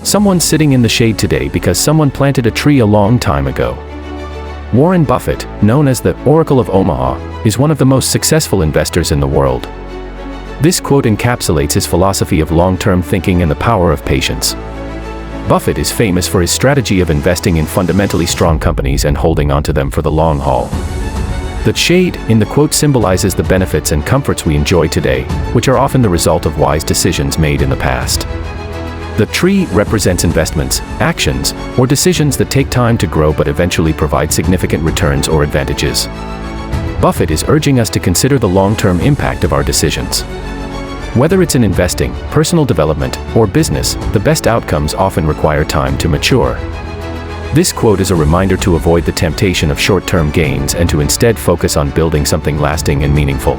Someone's sitting in the shade today because someone planted a tree a long time ago. Warren Buffett, known as the Oracle of Omaha, is one of the most successful investors in the world. This quote encapsulates his philosophy of long-term thinking and the power of patience. Buffett is famous for his strategy of investing in fundamentally strong companies and holding onto them for the long haul. The shade in the quote symbolizes the benefits and comforts we enjoy today, which are often the result of wise decisions made in the past. The tree represents investments, actions, or decisions that take time to grow but eventually provide significant returns or advantages. Buffett is urging us to consider the long-term impact of our decisions. Whether it's in investing, personal development, or business, the best outcomes often require time to mature. This quote is a reminder to avoid the temptation of short-term gains and to instead focus on building something lasting and meaningful.